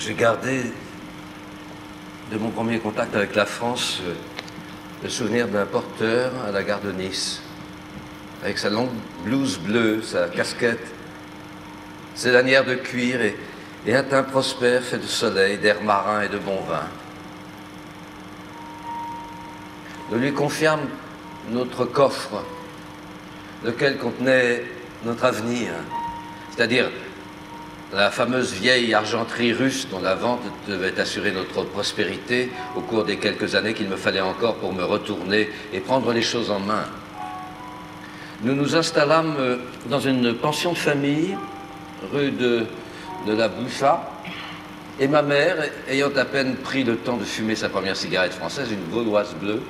J'ai gardé de mon premier contact avec la France le souvenir d'un porteur à la gare de Nice, avec sa longue blouse bleue, sa casquette, ses lanières de cuir et un teint prospère fait de soleil, d'air marin et de bon vin. Nous lui confiâmes notre coffre, lequel contenait notre avenir, c'est-à-dire la fameuse vieille argenterie russe dont la vente devait assurer notre prospérité au cours des quelques années qu'il me fallait encore pour me retourner et prendre les choses en main. Nous nous installâmes dans une pension de famille, rue de la Boucha, et ma mère, ayant à peine pris le temps de fumer sa première cigarette française, une gauloise bleue,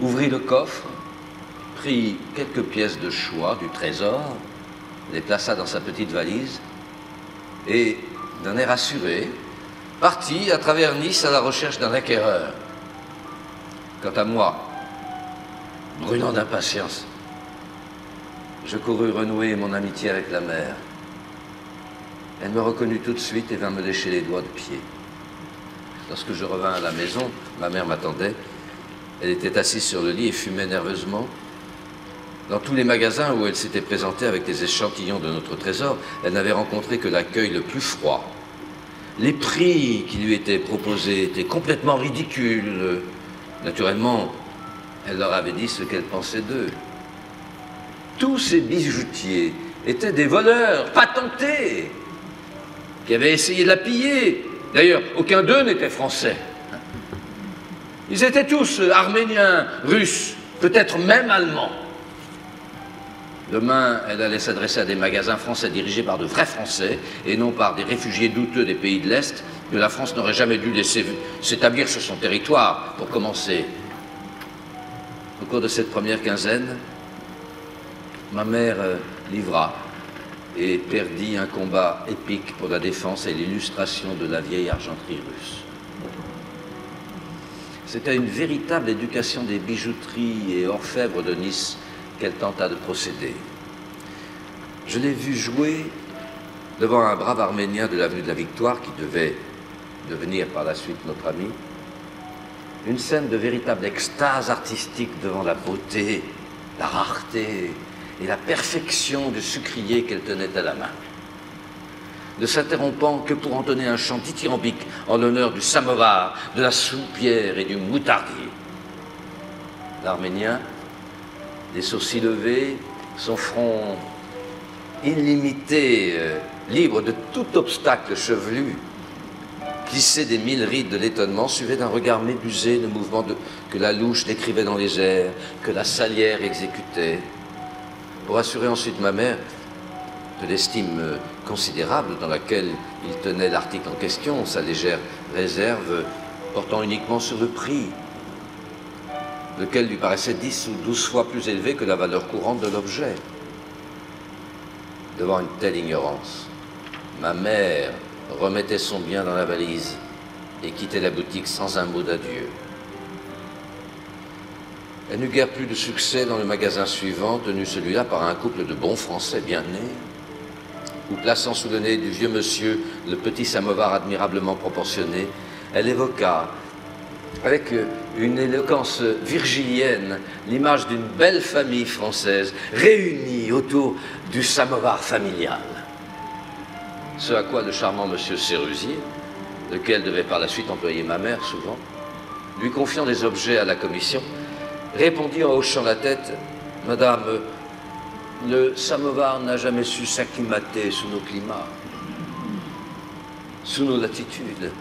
ouvrit le coffre, prit quelques pièces de choix du trésor, les plaça dans sa petite valise, et, d'un air assuré, partit à travers Nice à la recherche d'un acquéreur. Quant à moi, brûlant d'impatience, je courus renouer mon amitié avec la mère. Elle me reconnut tout de suite et vint me lécher les doigts de pied. Lorsque je revins à la maison, ma mère m'attendait. Elle était assise sur le lit et fumait nerveusement. Dans tous les magasins où elle s'était présentée avec des échantillons de notre trésor, elle n'avait rencontré que l'accueil le plus froid. Les prix qui lui étaient proposés étaient complètement ridicules. Naturellement, elle leur avait dit ce qu'elle pensait d'eux. Tous ces bijoutiers étaient des voleurs patentés qui avaient essayé de la piller. D'ailleurs, aucun d'eux n'était français. Ils étaient tous arméniens, russes, peut-être même allemands. Demain, elle allait s'adresser à des magasins français dirigés par de vrais Français et non par des réfugiés douteux des pays de l'Est que la France n'aurait jamais dû laisser s'établir sur son territoire, pour commencer. Au cours de cette première quinzaine, ma mère livra et perdit un combat épique pour la défense et l'illustration de la vieille argenterie russe. C'était une véritable éducation des bijouteries et orfèvres de Nice qu'elle tenta de procéder. Je l'ai vu jouer devant un brave Arménien de l'avenue de la Victoire qui devait devenir par la suite notre ami, une scène de véritable extase artistique devant la beauté, la rareté et la perfection du sucrier qu'elle tenait à la main, ne s'interrompant que pour entonner un chant dithyrambique en l'honneur du samovar, de la soupière et du moutardier. L'Arménien, les sourcils levés, son front illimité, libre de tout obstacle chevelu, glissé des 1000 rides de l'étonnement, suivait d'un regard médusé le mouvement que la louche décrivait dans les airs, que la salière exécutait, pour assurer ensuite ma mère de l'estime considérable dans laquelle il tenait l'article en question, sa légère réserve portant uniquement sur le prix, lequel lui paraissait 10 ou 12 fois plus élevé que la valeur courante de l'objet. Devant une telle ignorance, ma mère remettait son bien dans la valise et quittait la boutique sans un mot d'adieu. Elle n'eut guère plus de succès dans le magasin suivant, tenu celui-là par un couple de bons Français bien nés, où, plaçant sous le nez du vieux monsieur le petit samovar admirablement proportionné, elle évoqua, avec une éloquence virgilienne, l'image d'une belle famille française réunie autour du samovar familial. Ce à quoi le charmant monsieur Sérusier, lequel devait par la suite employer ma mère souvent, lui confiant des objets à la commission, répondit en hochant la tête: « Madame, le samovar n'a jamais su s'acclimater sous nos climats, sous nos latitudes. »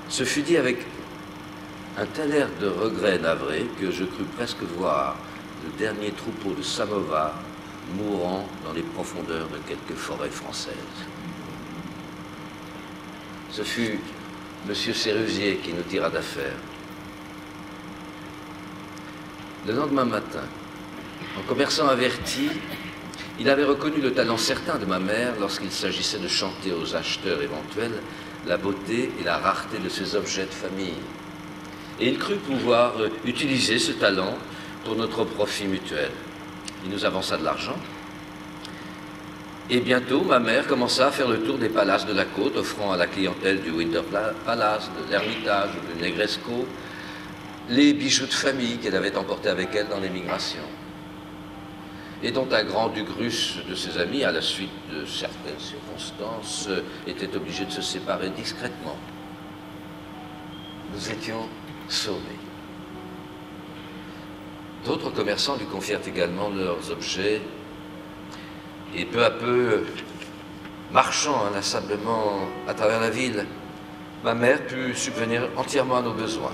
Ce fut dit avec un tel air de regret navré que je crus presque voir le dernier troupeau de samovars mourant dans les profondeurs de quelques forêts françaises. Ce fut M. Sérusier qui nous tira d'affaire. Le lendemain matin, en commerçant averti, il avait reconnu le talent certain de ma mère lorsqu'il s'agissait de chanter aux acheteurs éventuels la beauté et la rareté de ses objets de famille. Et il crut pouvoir utiliser ce talent pour notre profit mutuel. Il nous avança de l'argent Et bientôt, ma mère commença à faire le tour des palaces de la côte, offrant à la clientèle du Winter Palace, de l'Ermitage ou du Negresco les bijoux de famille qu'elle avait emportés avec elle dans l'émigration, et dont un grand-duc russe de ses amis, à la suite de certaines circonstances, était obligé de se séparer discrètement. Nous étions sauvés. D'autres commerçants lui confièrent également leurs objets, et peu à peu, marchant inlassablement à travers la ville, ma mère put subvenir entièrement à nos besoins.